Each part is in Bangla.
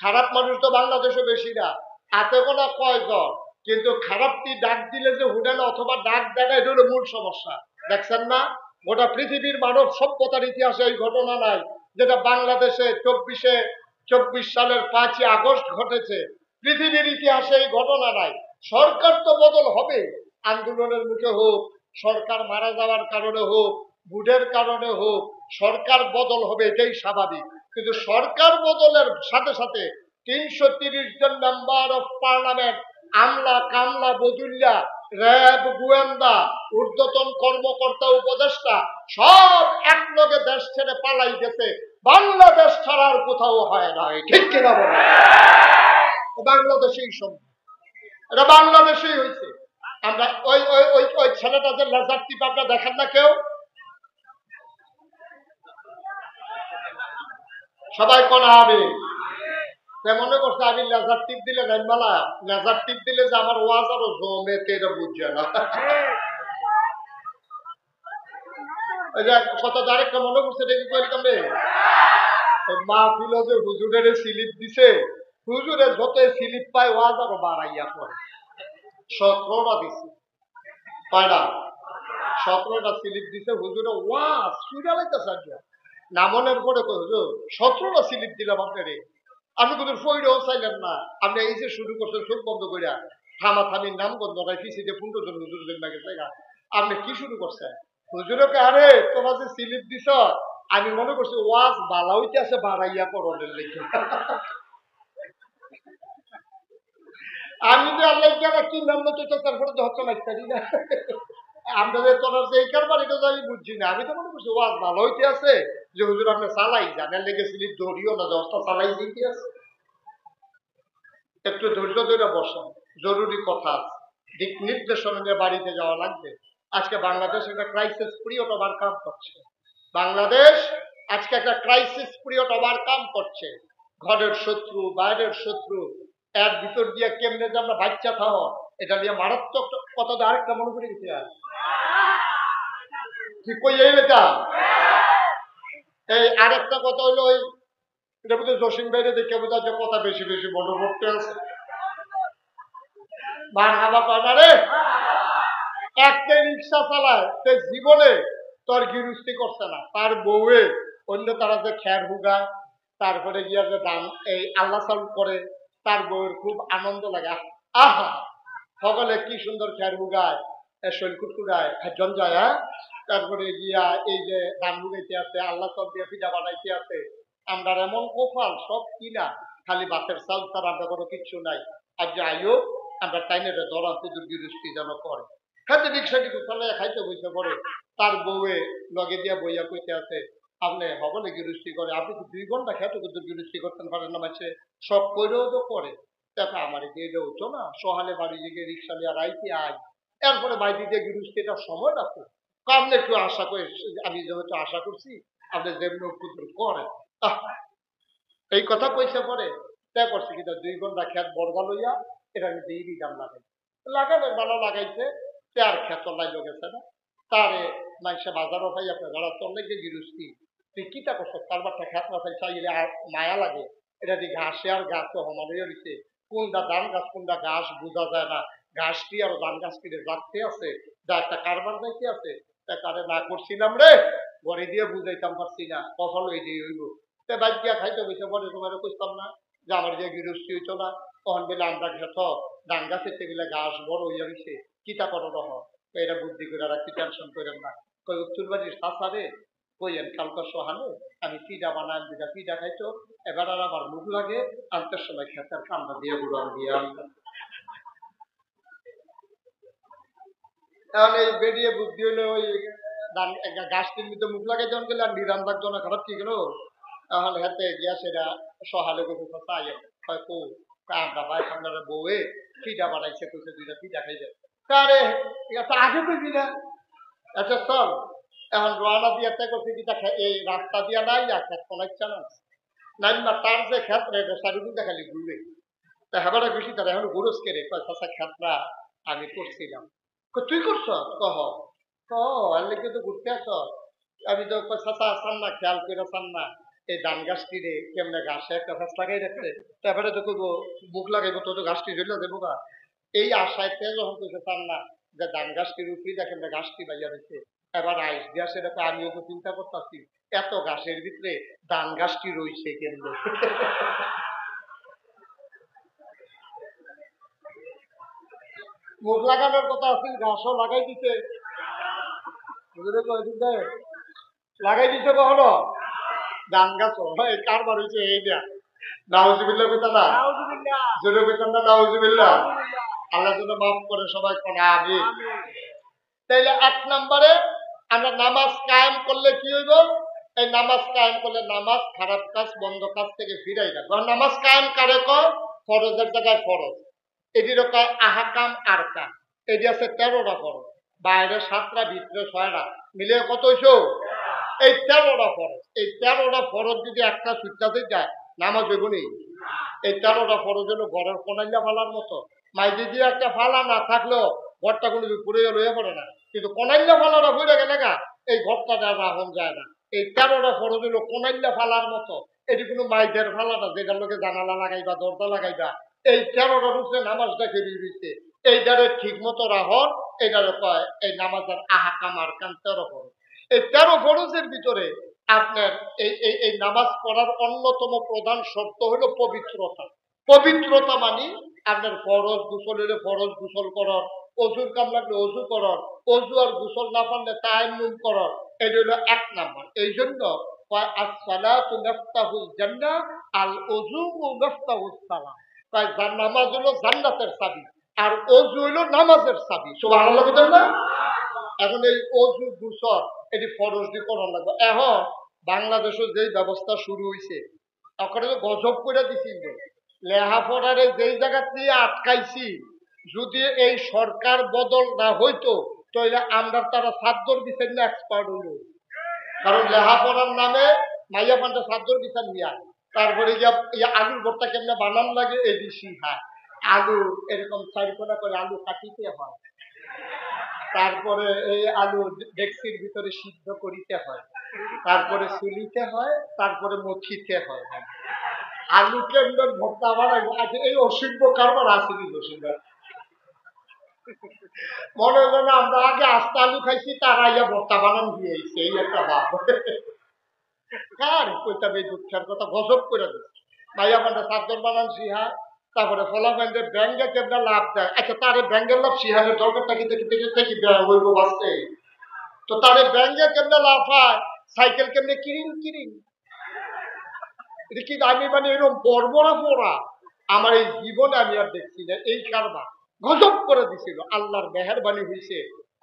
খারাপ মানুষ তো বাংলাদেশে বেশি না, হাতে গোনা কয়জন, কিন্তু খারাপটি ডাক দিলে যে হুডে না অথবা ডাক দেয় না, এটা হলো মূল সমস্যা। দেখছেন না, গোটা পৃথিবীর মানব সভ্যতার ইতিহাসে এই ঘটনা নাই যেটা বাংলাদেশে 24 সালের 5ই আগস্ট ঘটেছে। পৃথিবীর ইতিহাসে এই ঘটনা নাই। সরকার তো বদল হবে, আন্দোলনের মুখে হোক, সরকার মারা যাওয়ার কারণে হোক, ভোটের কারণে হোক, সরকার বদল হবে, এটাই স্বাভাবিক। কিন্তু সরকার বদলের সাথে সাথে 330 জন মেম্বার অফ পার্লামেন্ট, আমলা কামলা বদুল্লা, র্যাব গোয়েন্দা, ঊর্ধ্বতন কর্মকর্তা উপদেষ্টা সব একলগে দেশ ছেড়ে পালাই গেছে। বাংলাদেশ ছাড়ার কোথাও হয় নাই, ঠিক কিনা বলে? বাংলাদেশেই সম্ভব, এটা বাংলাদেশেই হয়েছে। আমরা ওই ওই ওই ওই ছেলেটা যে লেজার টিপ আপনারা দেখেন না কেউ, সবাই কোন হবে মনে করছে আমি লেজার টিপ দিলে নাইমালা, লেজার টিপ দিলে যে আমার ওয়াজ আরো জমে, এটা বুঝছে না। কথা আরেকটা মনে করছে দেখি কইলে মাহফিল যে হুজুরের স্লিপ দিছে, হুজুরের যত স্লিপ পায় ওয়াজ আরো বাড়াইয়া পড়ে। 17টা দিছে, কয়টা? 17টা স্লিপ দিছে হুজুরে, ওয়াজ শুনে লাইতেছে নামনের পরে হুজুর 17টা স্লিপ দিলাম আপনারে, আপনি কিন্তু ফইরেও চাইলেন না। আপনি এই যে শুরু করছেন চোখ বন্ধ করিয়া, থামাথামির নাম গন্ধ নাই, পিছিয়ে 15 জন হুজুর জন্য গেছে, আপনি কি শুরু করছেন? হুজুরকে আরে তোমরা যে স্লিপ দিছ, আমি মনে করছি ওয়াজ বালা হইতে আছে বাড়াইয়া করণের লেগে। আমি যে আল্লাহ কি নাম তো তারপরে হচ্ছে লাগতারি না, আমরা যে তোর যে এই কারবার এটা তো আমি বুঝছি না। আমি তো মনে করছি ওয়াজ ভালো হইতে আছে যে হুজুর আপনি চালাই জানেন লেগে স্লিপ ধরিও না, দশটা চালাই দিতে আছে। একটু ধৈর্য ধরে বসেন, জরুরি কথা, দিক নির্দেশনা নিয়ে বাড়িতে যাওয়া লাগবে। আজকে বাংলাদেশ একটা ক্রাইসিস পিরিয়ড ওভারকাম করছে। বাংলাদেশ আজকে একটা ক্রাইসিস পিরিয়ড ওভারকাম করছে। ঘরের শত্রু, বাইরের শত্রু, এর ভিতর দিয়ে কেমনে যে আমরা বাচ্চা খাও, এটা নিয়ে মারাত্মক কথা। আরেকটা মনে করে গেছি কি কই এটা, এই আরেকটা কথা হইলো ওই এটা বোধহয় জসিম ভাইরে দেখে বোঝা যে কথা বেশি বেশি মনে পড়তে আছে। একটা রিক্সা চালায় সে জীবনে তোর গৃহস্থী করছে না, তার বউয়ে অন্য তারা যে খ্যার হুগায়, তারপরে গিয়া যে দাম এই আল্লাহ চালু করে, তার বউয়ের খুব আনন্দ লাগে। আহা, সকলে কি সুন্দর খ্যার হুগায়, শৈল কুটকুটায় খাজন যায়। হ্যাঁ, তারপরে গিয়া এই যে ধান হুগাইতে আছে, আল্লাহ সব দিয়ে পিঠা বানাইতে আছে। আমরা এমন কোফাল সব কিনা, খালি বাতের চাল তার আমরা কোনো কিচ্ছু নাই। আর যে আইও আমরা টাইনের ধরা কুদুর গৃহস্থী যেন করে খাইতে রিক্সা কিছু চালাইয়া খাইতে বইতে পড়ে, তার বউয়ে লগে দিয়া বইয়া কইতে আছে আপনি হবনে গৃহস্থী করে, আপনি তো 2 ঘন্টা খেতে কুদুর গৃহস্থী করতেন পারেন না, মাসে সব করেও তো করে। দেখা আমার দিয়ে হতো না, সহালে বাড়ি গিয়ে রিক্সা নিয়ে রাইতে আয়, এরপরে বাইরে দিয়ে গৃহস্থীটা সময় রাখো, আপনি একটু আশা করে, আমি যেহেতু আশা করছি আপনি যেমন কুদুর করেন। এই কথা কইছে পরে তা করছে কিন্তু 2 ঘন্টা খেত বর্গা লইয়া এটা দেরি দাম লাগাই লাগানোর ভালো লাগাইছে, আর খেত লাইল গেছে না, তারে মানুষে বাজারও পাই আপনার যারা চললে যে গৃহস্থী তুই কিটা করছো, তার বাচ্চা খেত মাথায় চাইলে আর মায়া লাগে। এটা দিয়ে ঘাসে আর গাছ তো সমানে রয়েছে, কোনটা ধান গাছ কোনটা ঘাস বোঝা যায় না, ঘাসটি আর ধান গাছ কিনে যাচ্ছে আছে, যা একটা কারবার যাইতে আছে, তা কারে না করছিলাম রে, ঘরে দিয়ে বুঝাইতাম পারছি না, কখনো এই দিয়ে হইব। বাদ দিয়া খাইতে বসে পরে তোমার কইতাম না যে আমার যে গৃহস্থী হইতো না, তখন বলে আমরা খেত ধান গাছের থেকে ঘাস বড় হইয়া গেছে, কিতা করো রহ, এটা বুদ্ধি করে রাখি, টেনশন করেন না। কই উত্তর বাড়ির সাসারে কইয়েন কালকা সহালে আমি পিঠা বানাই, দুটা পিঠা খাইতো, এবার আর আমার মুখ লাগে আনতে সময় খেতের কান্দা দিয়ে গুড়ান দিয়ে আনতাম। এখন এই বেরিয়ে বুদ্ধি হইলে ওই গাছ কিনতে মুখ লাগাই যখন গেলে আর নিরাম লাগতো না, খারাপ কি গেল, এখন হাতে গিয়া সেটা সহালে গেছে চাই হয়তো আমরা ভাই আপনারা বউয়ে পিঠা বানাইছে, কইছে 2টা পিঠা খাইছে, তারে আগে বুঝি না। আচ্ছা চল এখন রোয়ানা দিয়ে করছি পিঠা এই রাস্তা দিয়া নাই খেত ফলাইছে না নাই না, তার যে ক্ষেত্রে চারিদিন খালি ঘুরে, তা হেবারে বেশি তারা এখন গুরুজ কেড়ে কয় চাষা ক্ষেত্রা আমি করছিলাম, তুই করছ কহ লেগে তো ঘুরতে আস, আমি তো চাষা আসান না, খেয়াল করে আসান না, এই ধান গাছটি রে কেমনে ঘাসে একটা গাছ লাগাই রাখছে, তারপরে তো করবো মুখ লাগাইবো তো গাছটি ঝুলে দেবো গা। এই আশায় তেল যখন করতে চান না যে ধান গাছটির উপরে দেখেন ঘাসটি বাইয়া দিচ্ছে, এবার আইস দিয়া সেটা তো আমিও তো চিন্তা করতেছি এত ঘাসের ভিতরে ধান গাছটি রয়েছে কেন্দ্র। মুখ লাগানোর কথা আছে, ঘাসও লাগাই দিতে লাগাই দিতে কখনো ধান গাছ কারবার হয়েছে এই দেয়া নাউজুবিল্লাহ কথা না, জোরে বেতন না নাউজুবিল্লাহ। আল্লাহ যেন মাফ করে সবাই কোন আগে। তাইলে 1 নম্বরে আমরা নামাজ কায়েম করলে কি হইব? এই নামাজ কায়েম করলে নামাজ খারাপ কাজ বন্ধ কাজ থেকে ফিরাই না। কারণ নামাজ কায়েম কারে কয়? ফরজের জায়গায় ফরজ, এটির কয় আহকাম আরকান। এটি আছে 13টা ফরজ, বাইরে 7টা ভিতরে 6টা, মিলে কত হইছ? এই 13টা ফরজ। এই 13টা ফরজ যদি একটা ছুটতে যায় নামাজ হইব নেই। এই 13টা ফরজ হলো ঘরের কোনাইয়া ফালার মতো, মাইদি দিয়ে একটা ফালা না থাকলেও ঘরটা কোনো পুড়ে লইয়া পড়ে না, কিন্তু কোনাইয়া ফালাটা ভরে গেলে গা এই ঘরটা রাহন যায় না। এই 13টা ফরজ হলো কোনাইয়া ফালার মতো, এটি কোনো মাইদের ফালাটা যেটার লোকে জানালা লাগাইবা দরজা লাগাইবা, এই 13টা রূপে নামাজটা কেড়ে দিচ্ছে। এইটারে ঠিক মতো রাহন, এইটারে কয় এই নামাজের আহকাম আরকান 13 ফরজ। এই 13 ফরজের ভিতরে আপনার এই নামাজ পড়ার অন্যতম প্রধান শর্ত হলো পবিত্রতা। পবিত্রতা মানে আপনার ফরজ গোসল হলে ফরজ গোসল করার, অজুর কাম লাগলে অজু করার, অজু আর গোসল না পারলে তায়াম্মুম করার, এটা হলো 1 নম্বর। এই জন্য আসসালাতু মিফতাহুল জান্নাহ, আল ওযু মিফতাহুস সালাহ। তাই নামাজ হলো জান্নাতের চাবি, আর অজু হলো নামাজের চাবি। সুবহানাল্লাহ বলেন না? এখন এই অজু গোসল এটি ফরজ দিয়ে করা লাগবে। এখন বাংলাদেশের যেই ব্যবস্থা শুরু হয়েছে ওখানে তো গজব করে দিছি, লেহাপড়ারে যেই জায়গা দিয়ে আটকাইছি, যদি এই সরকার বদল না হইতো তাহলে আমরা তারা সাদ্দর বিচার নিয়ে এক্সপার্ট হইল। কারণ লেহাপড়ার নামে মাইয়া পান্ডা সাদ্দর বিচার নিয়া, তারপরে আলুর ভর্তা কেমনে বানান লাগে এই বেশি হয়, আলু এরকম চারিকোনা করে আলু কাটিতে হয়, তারপরে এই আলু ডেক্সির ভিতরে সিদ্ধ করিতে হয়, তারপরে চুলিতে হয়, তারপরে মথিতে হয়। আলু কেন্দ্র ভর্তা বানাইব, আচ্ছা এই অসিদ্ধ কারবার আসেনি অসিদ্ধ মনে হলো না আমরা আগে আস্তে আলু খাইছি, তারা ইয়া ভর্তা বানান দিয়েছে, এই একটা ভাব। কার কইতা বে দুঃখের কথা গজব করে দিচ্ছে। মাইয়া পান্ডা চাদর বানান সিহা, তারপরে ফলাফাইন্ডে ব্যাঙ্গে কেমন লাভ দেয়, আচ্ছা তারে ব্যাঙ্গের লাভ সিহানের দরকারটা কিন্তু থেকে হইব বাঁচতে, তো তারে ব্যাঙ্গে কেমন লাভ হয়, সাইকেল কেমনে কিরিং কিরিং, এটা কি আমি মানে এরকম বর্বরা পড়া আমার এই জীবনে আমি আর দেখছি না। এই কারবার গজব করে দিছিল, আল্লাহর মেহেরবানি হয়েছে,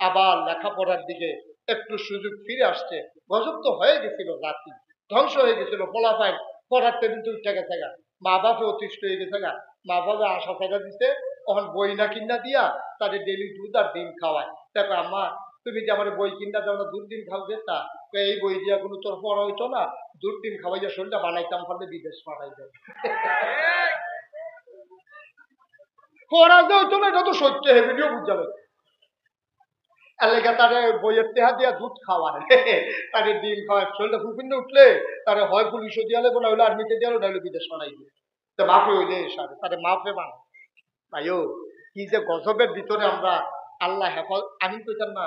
আবার লেখাপড়ার দিকে একটু সুযোগ ফিরে আসছে। গজব তো হয়ে গেছিল, জাতি ধ্বংস হয়ে গেছিল, ফলাফাইন পড়ার টেবিল উঠে গেছে গা, মা বাপে অতিষ্ঠ হয়ে গেছে গা, মা বাবা আশা টাকা দিতে তখন বই না কিনা দিয়া তাদের ডেলি দুধ আর ডিম খাওয়ায়। দেখো আম্মা তুমি যে আমার বই কিনা যাও না, দুধ ডিম খাও যেতা, এই বই দিয়া কোনো তোর পড়া হইতো না, দুধ ডিম খাওয়াইয়া শরীরটা বানাইতাম, পারলে বিদেশ পাঠাই দেয় পড়া যে হইতো না, এটা তো সত্য, হেভিডিও বুঝ যাবে এলাকা তারে বইয়ের তেহা দিয়া দুধ খাওয়ায়, তারে ডিম খাওয়ায়, শরীরটা ফুফিন্ডে উঠলে তারে হয় পুলিশও দিয়া লেবো, না হইলে আর্মিতে দিয়া না হইলে বিদেশ বানাই দিয়ে, তো মাফে হইলে সারে তারে মাফে বানা। ভাইও কি যে গজবের ভিতরে আমরা, আল্লাহ হেফাজ আমি কইতাম না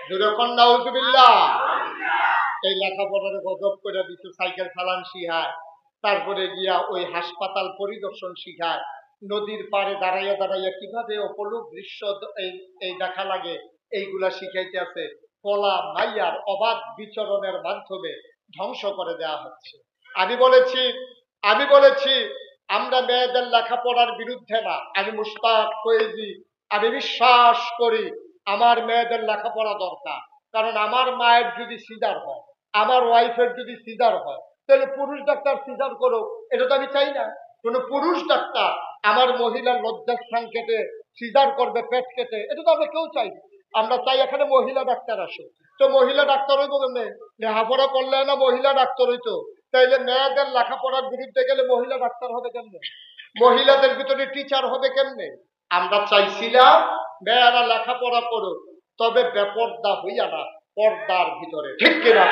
যেরকম নাউজুবিল্লাহ। এই লেখাপড়ার গজব করে দিত, সাইকেল চালান শিখায়, তারপরে গিয়া ওই হাসপাতাল পরিদর্শন শিখায়, নদীর পাড়ে দাঁড়াইয়া দাঁড়াইয়া কিভাবে অপরূপ দৃশ্য এই দেখা লাগে এইগুলা শিখাইতে আছে। কলা মাইয়ার অবাধ বিচরণের মাধ্যমে ধ্বংস করে দেওয়া হচ্ছে। আমি বলেছি আমরা মেয়েদের লেখাপড়ার বিরুদ্ধে না, আমি মুশতাক ফয়েজী, আমি বিশ্বাস করি আমার মেয়েদের লেখাপড়া দরকার। কারণ আমার মায়ের যদি সিজার হয়, আমার ওয়াইফের যদি সিজার হয়, তাহলে পুরুষ ডাক্তার সিজার করুক, এটা তো আমি চাই না। কোন পুরুষ ডাক্তার আমার মহিলার লজ্জাস্থান কেটে সিজার করবে, পেট কেটে, এটা তো আমরা কেউ চাই না। আমরা চাই এখানে মহিলা ডাক্তার আসে। তো মহিলা ডাক্তার হইব কেমনে? লেখাপড়া করলে না মহিলা ডাক্তার হইতো, তাইলে মেয়েদের লেখাপড়ার বিরুদ্ধে গেলে মহিলা ডাক্তার হবে কেমনে? মহিলাদের ভিতরে টিচার হবে কেমনে? আমরা চাইছিলাম মেয়েরা লেখাপড়া করুক, তবে বেপর্দা হইয়া না, পর্দার ভিতরে, ঠিক কিনা?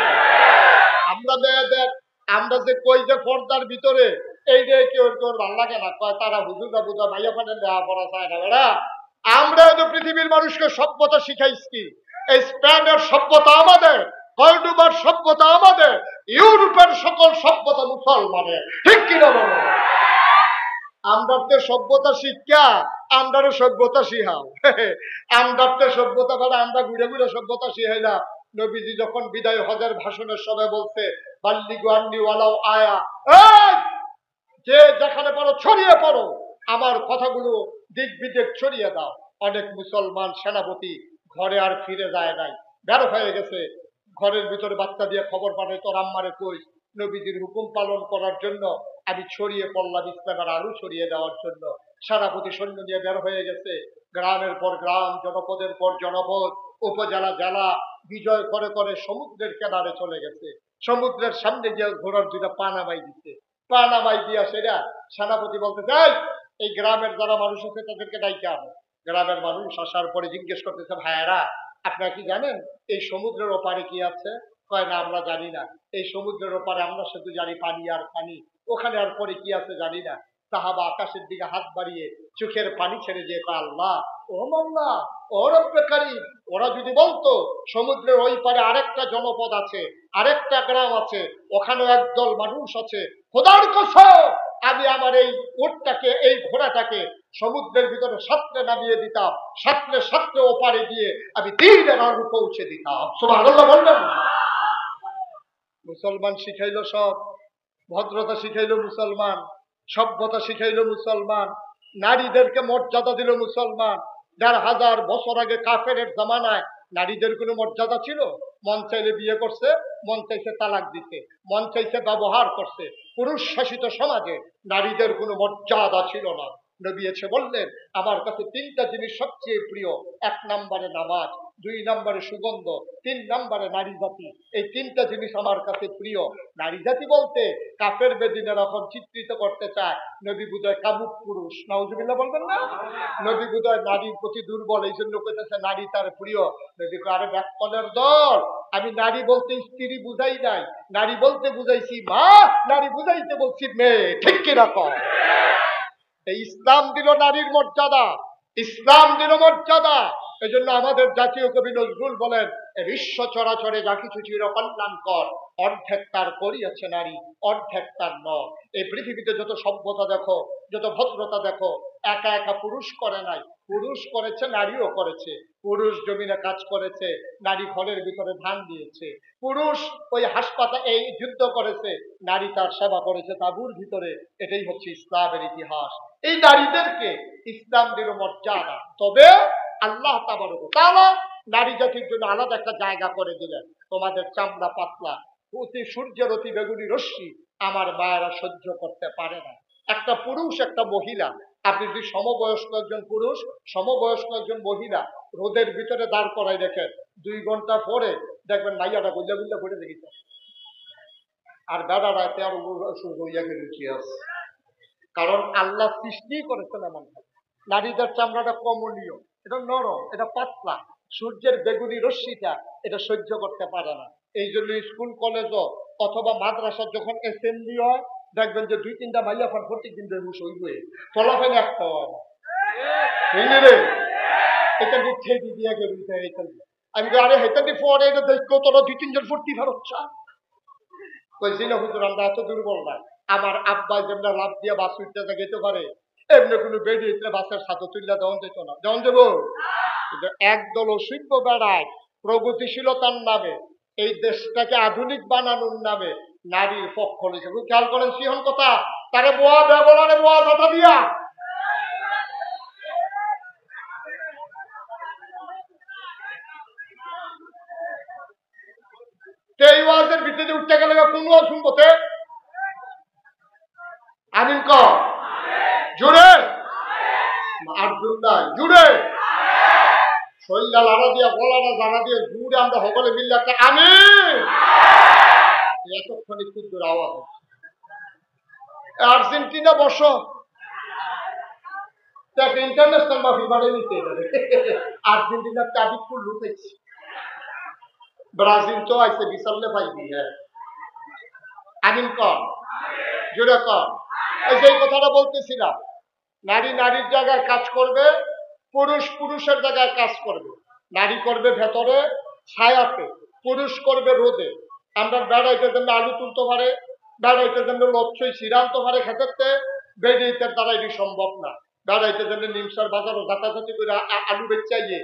আমরা মেয়েদের আমরা যে কই যে পর্দার ভিতরে এই যে কেউ তোর ভাল লাগে না, কয় তারা হুজুররা বুঝা ভাইয়া ফানের দেওয়া পড়া চায় না। বেড়া আমরা তো পৃথিবীর মানুষকে সভ্যতা শিখাইছি। এই স্পেনের সভ্যতা আমাদের, কর্ডোবার সভ্যতা আমাদের, ইউরোপের সকল সভ্যতা মুসলমানের, ঠিক কিনা বলো? আমরা তো সভ্যতা শিক্ষা, আমরাও সভ্যতা শিখাও। আমরা তো সভ্যতা মানে আমরা ঘুরে ঘুরে সভ্যতা শিখাই না। নবীজি যখন বিদায় হজের ভাষণের সময় বলছে বাল্লিগু আন্নি ওয়ালাউ আয়া, যে যেখানে পারো ছড়িয়ে পড়ো, আমার কথাগুলো দিক বিদিক ছড়িয়ে দাও। অনেক মুসলমান সেনাপতি ঘরে আর ফিরে যায় নাই, বের হয়ে গেছে। ঘরের ভিতরে বাচ্চা দিয়ে খবর পাঠায় তোর আম্মারে কই নবীজির হুকুম পালন করার জন্য আমি ছড়িয়ে পড়লাম ইসলামের আরো ছড়িয়ে দেওয়ার জন্য। সেনাপতি সৈন্য নিয়ে বের হয়ে গেছে। গ্রামের পর গ্রাম, জনপদের পর জনপদ, উপজেলা জেলা বিজয় করে করে সমুদ্রের কিনারে চলে গেছে। সমুদ্রের সামনে গিয়ে ঘোড়ার দুটা পা নামাই দিচ্ছে। পা নামাই দিয়া সেটা সেনাপতি বলতে চাই এই গ্রামের যারা মানুষ আছে তাদেরকে ডাইকে আনো। গ্রামের মানুষ আসার পরে জিজ্ঞেস করতেছে ভাইয়েরা আপনারা কি জানেন এই সমুদ্রের ওপারে কি আছে? কয় না আমরা জানি না। এই সমুদ্রের ওপারে আমরা শুধু জানি পানি আর পানি, ওখানে আর পরে কি আছে জানি না। সাহাবা আকাশের দিকে হাত বাড়িয়ে চোখের পানি ছেড়ে দিয়ে কয় আল্লাহ ও মাওলা ও রব্বে কারীম, ওরা যদি বলতো সমুদ্রের ওই পারে আরেকটা জনপদ আছে, আরেকটা গ্রাম আছে, ওখানে একদল মানুষ আছে, খোদার কসম আমি আমার এই উটটাকে এই ঘোড়াটাকে সমুদ্রের ভিতরে সাঁতরে নামিয়ে দিতাম, সাঁতরে সাঁতরে ওপারে দিয়ে আমি দিনের আলো পৌঁছে দিতাম। সুবহানাল্লাহ বললেন। মুসলমান শিখাইলো সব, ভদ্রতা শিখাইলো মুসলমান, সভ্যতা শিখাইলো মুসলমান, নারীদেরকে মর্যাদা দিল মুসলমান। ১৫০০ বছর আগে কাফের জামানায় নারীদের কোনো মর্যাদা ছিল? মন চাইলে বিয়ে করছে, মন চাইছে তালাক দিতে, মন চাইছে ব্যবহার করছে। পুরুষ শাসিত সমাজে নারীদের কোনো মর্যাদা ছিল না। নবী এসে বললেন আমার কাছে তিনটা জিনিস সবচেয়ে প্রিয়। ১ নম্বরে নামাজ, ২ নম্বরে সুগন্ধ, ৩ নম্বরে নারী জাতি। এই তিনটা জিনিস আমার কাছে প্রিয়। নারী জাতি বলতে কাফের বেদিনের এখন চিত্রিত করতে চায় নবী বুঝায় কামুক পুরুষ। নাউজুবিল্লাহ বলবেন না? নবী বুঝায় নারীর প্রতি দুর্বল, এই জন্য কইতেছে নারী তার প্রিয়। নবী আরে ব্যাককলের দল, আমি নারী বলতে স্ত্রী বুঝাই নাই, নারী বলতে বুঝাইছি মা, নারী বুঝাইতে বলছি মেয়ে, ঠিক কিরকম? এই ইসলাম দিল নারীর মর্যাদা, ইসলাম দিল মর্যাদা। এই জন্য আমাদের জাতীয় কবি নজরুল বলেন বিশ্ব চরাচরে যা কিছু চির কল্যাণকর অর্ধেক তার করিয়াছে নারী, অর্ধেক তার নয়। এই পৃথিবীতে যত সভ্যতা দেখো, যত ভদ্রতা দেখো, একা একা পুরুষ করে নাই, পুরুষ করেছে, নারীও করেছে। পুরুষ জমিনে কাজ করেছে, নারী ঘরের ভিতরে ধান দিয়েছে। পুরুষ ওই হাসপাতালে এই যুদ্ধ করেছে, নারী তার সেবা করেছে তাঁবুর ভিতরে। এটাই হচ্ছে ইসলামের ইতিহাস। এই নারীদেরকে ইসলাম দিল মর্যাদা। তবে আল্লাহ তাবারক ওয়া তাআলা নারী জাতির জন্য আলাদা একটা জায়গা করে দিলেন। তোমাদের চামড়া পাতলা, অতি সূর্যের অতি বেগুনি রশ্মি আমার মায়েরা সহ্য করতে পারে না। একটা পুরুষ একটা মহিলা, আপনি যদি সমবয়স্ক একজন পুরুষ, সমবয়স্ক একজন মহিলা রোদের ভিতরে দাঁড় করাই দেখেন, 2 ঘন্টা পরে দেখবেন মাইয়াটা গুল্লা গুল্লা করে দেখিতে, আর বেড়ারা তেরো শুরু হইয়া গেল কি আছে। কারণ আল্লাহ সৃষ্টি করেছেন এমন। নারীদের চামড়াটা কমনীয়, এটা নরম, এটা পাতলা, সূর্যের বেগুনি রশ্মিটা এটা সহ্য করতে পারে না। এই জন্য স্কুল কলেজ অথবা মাদ্রাসার যখন অ্যাসেম্বলি হয় দেখবেন যে 2-3টা মাইয়া ফান প্রত্যেকদিন বেহুশ হইবে, ফলাফল একটা হয় না। এটা দিচ্ছে দিয়ে গেল, আমি আরে হেঁটে দি পরে এটা দেখো তোরা 2-3 জন ফুর্তি ভারচ্ছা কইছি না হুজুর আমরা এত দুর্বল না। আমার আব্বা যেমন লাভ দিয়ে বাস উঠতে যেতে পারে, এমনি কোনো বেরিয়ে বাসের সাথে তুললে দেওয়া যেত না। দেওয়া দেবো? কিন্তু একদল অসভ্য বেড়ায় প্রগতিশীলতার নামে, এই দেশটাকে আধুনিক বানানোর নামে নারীর পক্ষ নিয়েছে। খেয়াল করেন সিহন কথা, তারে বোয়া বেগলারে বোয়া কথা দিয়া এই ওয়াজের ভিত্তিতে উঠতে গেলে কোন ওয়াজ শুনবতে আমিন ক জুড়ে আর জুড়ে শৈলা লাড়া দিয়া গলাটা জানা দিয়ে জুড়ে আমরা সকলে মিললে একটা আমিন। এতক্ষণ একটু দূর আওয়াজ আর্জেন্টিনা বসো ইন্টারন্যাশনাল মাফি মানে নিতে আর্জেন্টিনার চাবিপুর লুকেছি, ব্রাজিল তো আইসে বিশালে পাইবি। হ্যাঁ আমিন কর, জোরে কর। এই যে কথাটা বলতেছিলাম, নারী নারীর জায়গায় কাজ করবে, পুরুষ পুরুষের জায়গায় কাজ করবে। নারী করবে ভেতরে ছায়াতে, পুরুষ করবে রোদে। আমরা বেড়াইতে জন্য আলু তুলতে পারে, বেড়াইতে জন্য লচ্ছই সিরালতে পারে খেতে, বেড়াইতে দ্বারা এটি সম্ভব না। বেড়াইতে জন্য নিমসার বাজারও যাতাযাতি করে আলু বেচাইয়ে